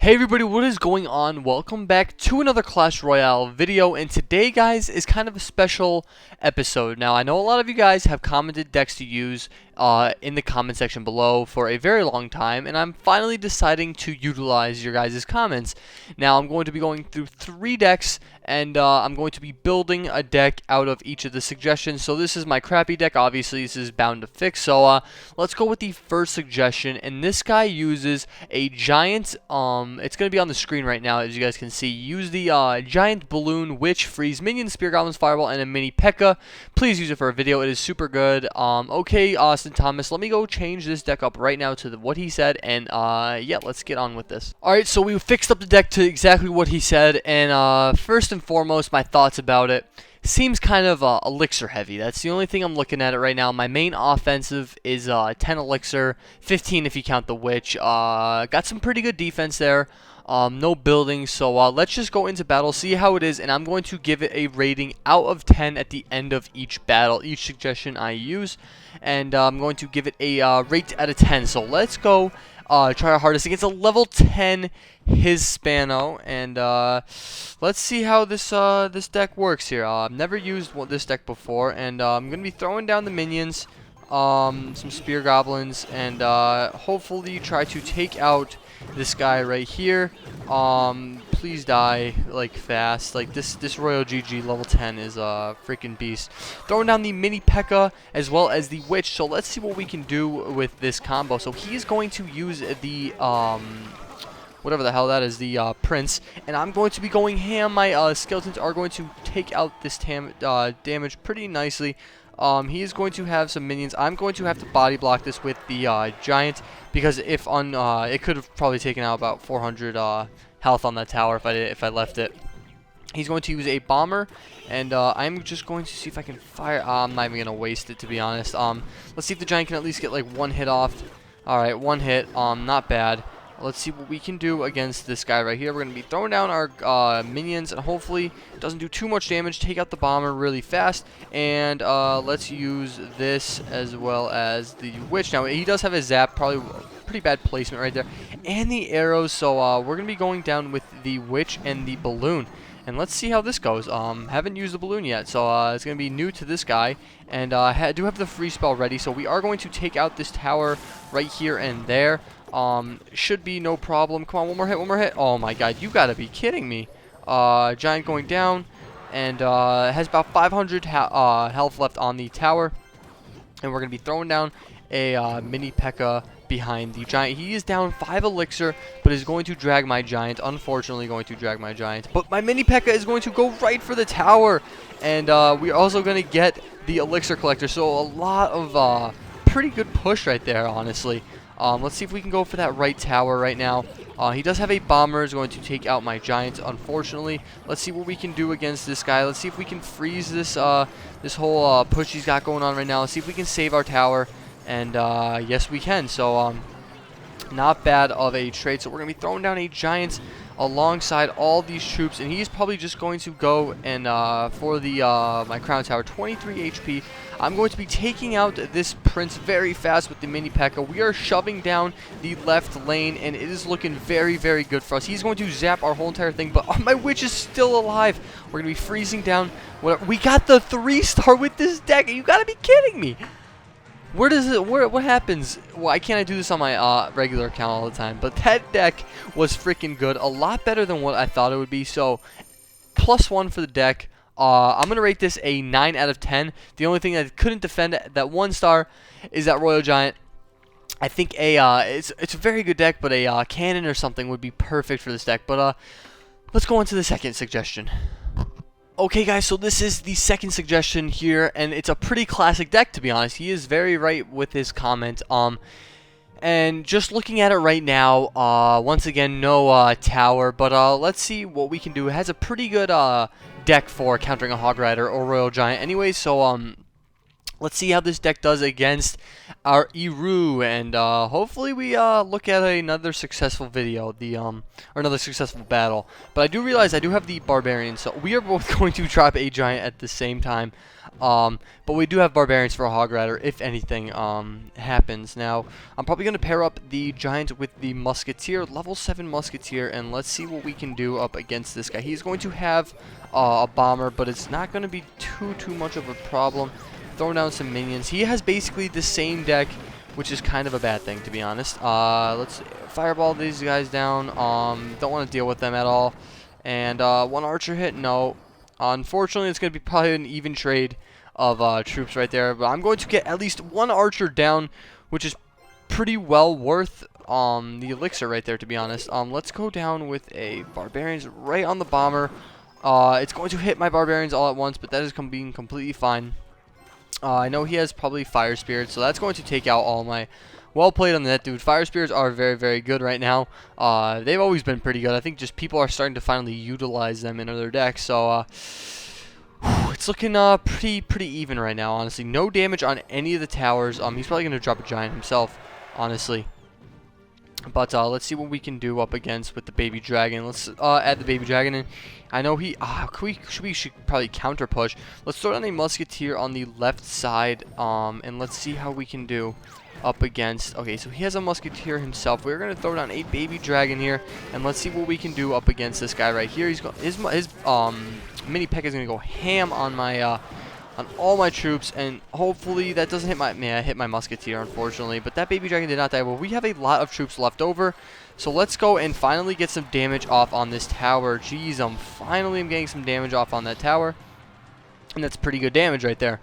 Hey everybody, what is going on? Welcome back to another Clash Royale video, and today, guys, is kind of a special episode. Now, I know a lot of you guys have commented decks to use in the comment section below for a very long time, and I'm finally deciding to utilize your guys' comments. Now, I'm going to be going through 3 decks, and I'm going to be building a deck out of each of the suggestions. So this is my crappy deck. Obviously, this is bound to fix. So let's go with the first suggestion, and this guy uses a giant it's going to be on the screen right now, as you guys can see. Use the giant balloon, witch, freeze, minions, spear goblins, fireball, and a mini P.E.K.K.A. Please use it for a video. It is super good. Okay, Austin Thomas, let me go change this deck up right now to what he said, and yeah, let's get on with this. Alright, so we fixed up the deck to exactly what he said, and first and foremost, my thoughts about it. Seems kind of elixir heavy. That's the only thing I'm looking at it right now. My main offensive is 10 elixir, 15 if you count the witch. Got some pretty good defense there. No building, so let's just go into battle, see how it is, and I'm going to give it a rating out of 10 at the end of each battle, each suggestion I use, and I'm going to give it a rate out of 10. So let's go try our hardest against a level 10 Hispano, and let's see how this deck works here. I've never used this deck before, and I'm gonna be throwing down the minions, some spear goblins, and hopefully try to take out this guy right here. Please die like fast. Like this Royal GG level 10 is a freaking beast. Throwing down the mini P.E.K.K.A. as well as the witch. So let's see what we can do with this combo. So he is going to use the whatever the hell that is, the prince, and I'm going to be going ham. My skeletons are going to take out this damage pretty nicely. He is going to have some minions. I'm going to have to body block this with the giant, because if it could have probably taken out about 400 health on that tower if I left it. He's going to use a bomber, and I'm just going to see if I can fire. I'm not even gonna waste it, to be honest. Let's see if the giant can at least get like one hit off. All right, one hit. Not bad. Let's see what we can do against this guy right here. We're going to be throwing down our minions, and hopefully it doesn't do too much damage. Take out the bomber really fast, and let's use this as well as the witch. Now, he does have a zap, probably pretty bad placement right there, and the arrows, so we're going to be going down with the witch and the balloon. And let's see how this goes. Haven't used the balloon yet, so it's going to be new to this guy. And I do have the free spell ready, so we are going to take out this tower right here and there. Should be no problem. Come on, one more hit, one more hit. Oh my god, you gotta be kidding me. Giant going down, and has about 500 health left on the tower. And we're gonna be throwing down a mini P.E.K.K.A. behind the giant. He is down 5 elixir, but is going to drag my giant. Unfortunately, going to drag my giant. But my mini P.E.K.K.A. is going to go right for the tower, and we're also going to get the elixir collector. So a lot of pretty good push right there, honestly. Let's see if we can go for that right tower right now. He does have a bomber. Is going to take out my giant, unfortunately. Let's see what we can do against this guy. Let's see if we can freeze this this whole push he's got going on right now. Let's see if we can save our tower. And yes, we can. So not bad of a trade. So we're going to be throwing down a giant alongside all these troops, and he's probably just going to go and for the my crown tower, 23 HP. I'm going to be taking out this prince very fast with the mini P.E.K.K.A. We are shoving down the left lane, and it is looking very, very good for us. He's going to zap our whole entire thing, but my witch is still alive. We're going to be freezing down. We got the 3-star with this deck. You got to be kidding me. Where does it? What happens? Why can't I do this on my regular account all the time? But that deck was freaking good. A lot better than what I thought it would be. So, +1 for the deck. I'm going to rate this a 9 out of 10. The only thing that couldn't defend that 1-star is that Royal Giant. I think it's a very good deck, but a cannon or something would be perfect for this deck. But let's go on to the second suggestion. Okay, guys, so this is the second suggestion here, and it's a pretty classic deck, to be honest. He is very right with his comment. And just looking at it right now, once again, no tower, but let's see what we can do. It has a pretty good deck for countering a Hog Rider or Royal Giant anyway, so Let's see how this deck does against our Eru, and hopefully we look at another successful video, or another successful battle. But I do realize I do have the Barbarians, so we are both going to drop a Giant at the same time. But we do have Barbarians for a Hog Rider if anything happens. Now, I'm probably going to pair up the Giant with the Musketeer, level 7 Musketeer, and let's see what we can do up against this guy. He's going to have a Bomber, but it's not going to be too much of a problem. Throwing down some minions. He has basically the same deck, which is kind of a bad thing, to be honest. Let's fireball these guys down. Don't want to deal with them at all. And one archer hit, no. Unfortunately, it's going to be probably an even trade of troops right there. But I'm going to get at least one archer down, which is pretty well worth the elixir right there, to be honest. Let's go down with a Barbarians right on the bomber. It's going to hit my Barbarians all at once, but that is being completely fine. I know he has probably Fire Spirits, so that's going to take out all my... Well played on that, dude. Fire Spirits are very good right now. They've always been pretty good. I think just people are starting to finally utilize them in other decks, so it's looking pretty even right now, honestly. No damage on any of the towers. He's probably going to drop a Giant himself, honestly. But let's see what we can do up against with the Baby Dragon. Let's add the Baby Dragon in. I know he... we should probably counter push. Let's throw down a Musketeer on the left side, and let's see how we can do up against... Okay, so he has a Musketeer himself. We're going to throw down a Baby Dragon here, and let's see what we can do up against this guy right here. He's his Mini Peck is going to go ham on my... on all my troops, and hopefully that doesn't hit my... Man, I hit my Musketeer, unfortunately, but that Baby Dragon did not die. Well, we have a lot of troops left over, so let's go and finally get some damage off on this tower. Jeez, finally I'm getting some damage off on that tower, and that's pretty good damage right there.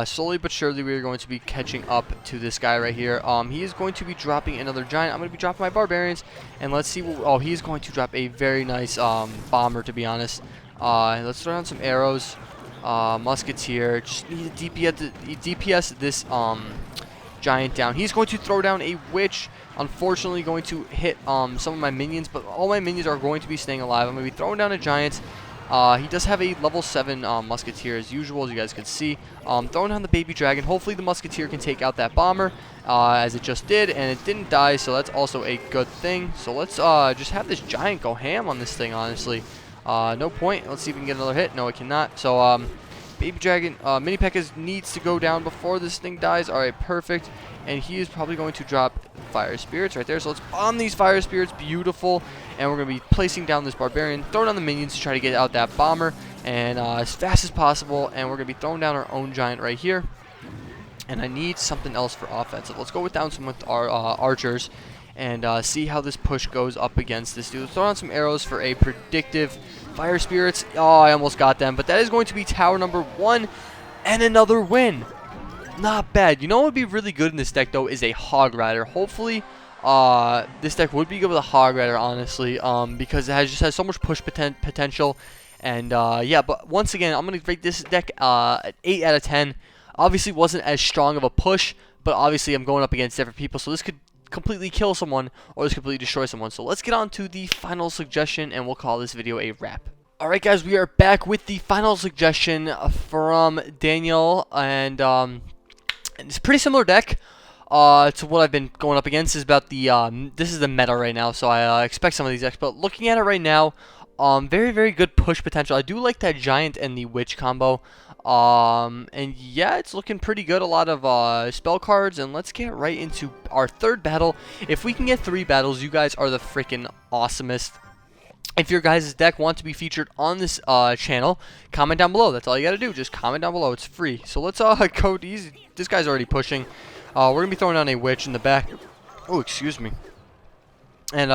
Slowly but surely we are going to be catching up to this guy right here. He is going to be dropping another Giant. I'm going to be dropping my Barbarians, and let's see what... Oh, he's going to drop a very nice Bomber, to be honest. Let's throw down some arrows. Musketeer, just need to DPS this Giant down. He's going to throw down a Witch, unfortunately going to hit some of my minions, but all my minions are going to be staying alive. I'm going to be throwing down a Giant. He does have a level 7 Musketeer as usual, as you guys can see. Throwing down the Baby Dragon. Hopefully the Musketeer can take out that Bomber, as it just did, and it didn't die, so that's also a good thing. So let's just have this Giant go ham on this thing, honestly. No point. Let's see if we can get another hit. No, it cannot. So, Baby Dragon, Mini P.E.K.K.A needs to go down before this thing dies. Alright, perfect. And he is probably going to drop Fire Spirits right there. So let's bomb these Fire Spirits. Beautiful. And we're going to be placing down this Barbarian, throwing on the minions to try to get out that Bomber, and as fast as possible. And we're going to be throwing down our own Giant right here. And I need something else for offensive. Let's go down some with our archers and see how this push goes up against this dude. Let's throw on some arrows for a predictive Fire Spirits. Oh, I almost got them. But that is going to be tower number 1 and another win. Not bad. You know what would be really good in this deck, though, is a Hog Rider. Hopefully, this deck would be good with a Hog Rider, honestly, because it just has so much push potential. And, yeah, but once again, I'm going to rate this deck an 8 out of 10. Obviously, wasn't as strong of a push, but obviously I'm going up against different people, so this could completely kill someone or just completely destroy someone. So let's get on to the final suggestion, and we'll call this video a wrap. Alright guys, we are back with the final suggestion from Daniel, and it's a pretty similar deck to what I've been going up against. Is about the this is the meta right now, so I expect some of these decks, but looking at it right now, very good push potential. I do like that Giant and the Witch combo. And yeah, it's looking pretty good. A lot of spell cards, and let's get right into our third battle. If we can get 3 battles, you guys are the freaking awesomest. If your guys' deck want to be featured on this channel, comment down below. That's all you gotta do. Just comment down below. It's free. So let's go easy. This guy's already pushing. We're gonna be throwing down a Witch in the back. Oh, excuse me. And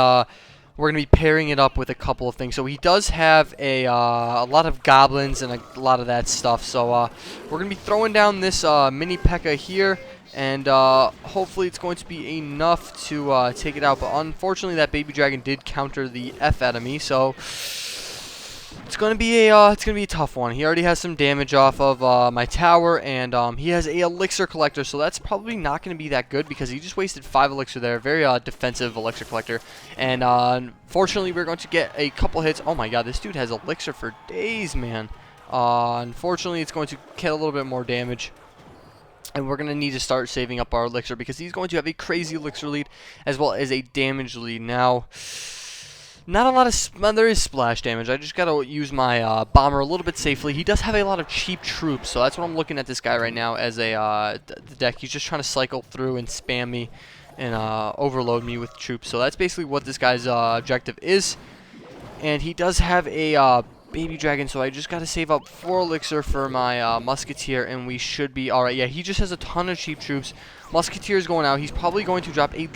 we're going to be pairing it up with a couple of things. So he does have a lot of goblins and a lot of that stuff. So we're going to be throwing down this Mini P.E.K.K.A here. And hopefully it's going to be enough to take it out. But unfortunately that Baby Dragon did counter the F out of me. So it's going to be a tough one. He already has some damage off of my tower, and he has a elixir collector, so that's probably not going to be that good because he just wasted 5 elixir there. Very defensive elixir collector, and unfortunately we're going to get a couple hits. Oh my god, this dude has elixir for days, man. Unfortunately it's going to get a little bit more damage. And we're going to need to start saving up our elixir because he's going to have a crazy elixir lead as well as a damage lead. Now, not a lot of... there is splash damage. I just got to use my bomber a little bit safely. He does have a lot of cheap troops, so that's what I'm looking at this guy right now as a the deck. He's just trying to cycle through and spam me and overload me with troops. So that's basically what this guy's objective is. And he does have a... baby dragon, so I just gotta save up 4 elixir for my musketeer, and we should be alright. Yeah, he just has a ton of cheap troops. Musketeer is going out. He's probably going to drop a...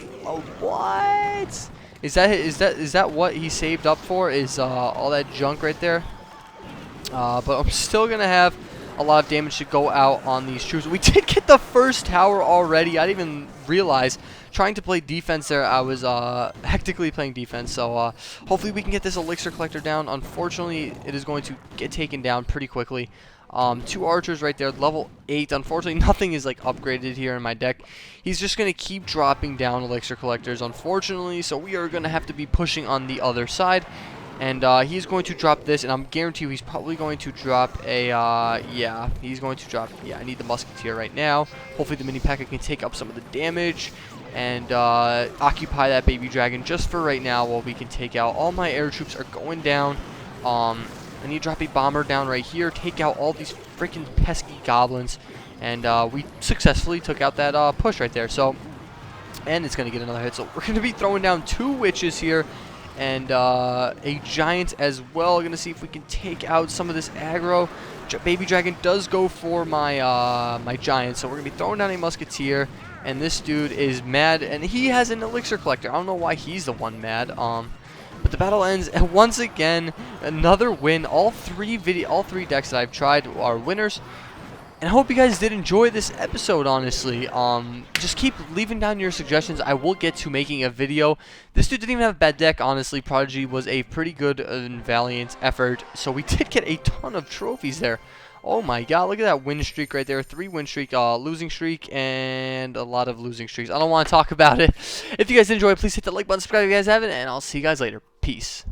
what? Is that what he saved up for? Is all that junk right there? But I'm still gonna have a lot of damage to go out on these troops. We did get the first tower already. I didn't even realize. Trying to play defense there, I was hectically playing defense, so hopefully we can get this elixir collector down. Unfortunately, it is going to get taken down pretty quickly. 2 archers right there, level 8. Unfortunately, nothing is like upgraded here in my deck. He's just going to keep dropping down elixir collectors, unfortunately, so we are going to have to be pushing on the other side. And he's going to drop this, and I'm guaranteed he's probably going to drop a, yeah, he's going to drop, yeah, I need the musketeer right now. Hopefully the mini P.E.K.K.A can take up some of the damage and occupy that baby dragon just for right now while we can take out. All my air troops are going down. I need to drop a bomber down right here, take out all these freaking pesky goblins, and we successfully took out that push right there. So, and it's going to get another hit, so we're going to be throwing down 2 witches here. And a giant as well. Gonna see if we can take out some of this aggro. Baby dragon does go for my my giant, so we're gonna be throwing down a musketeer. And this dude is mad, and he has an elixir collector. I don't know why he's the one mad. But the battle ends, and once again, another win. All three decks that I've tried are winners. And I hope you guys did enjoy this episode, honestly. Just keep leaving down your suggestions. I will get to making a video. This dude didn't even have a bad deck, honestly. Prodigy was a pretty good and valiant effort. So we did get a ton of trophies there. Oh my god, look at that win streak right there. 3 win streak, losing streak, and a lot of losing streaks. I don't want to talk about it. If you guys enjoyed, please hit the like button, subscribe if you guys haven't, and I'll see you guys later. Peace.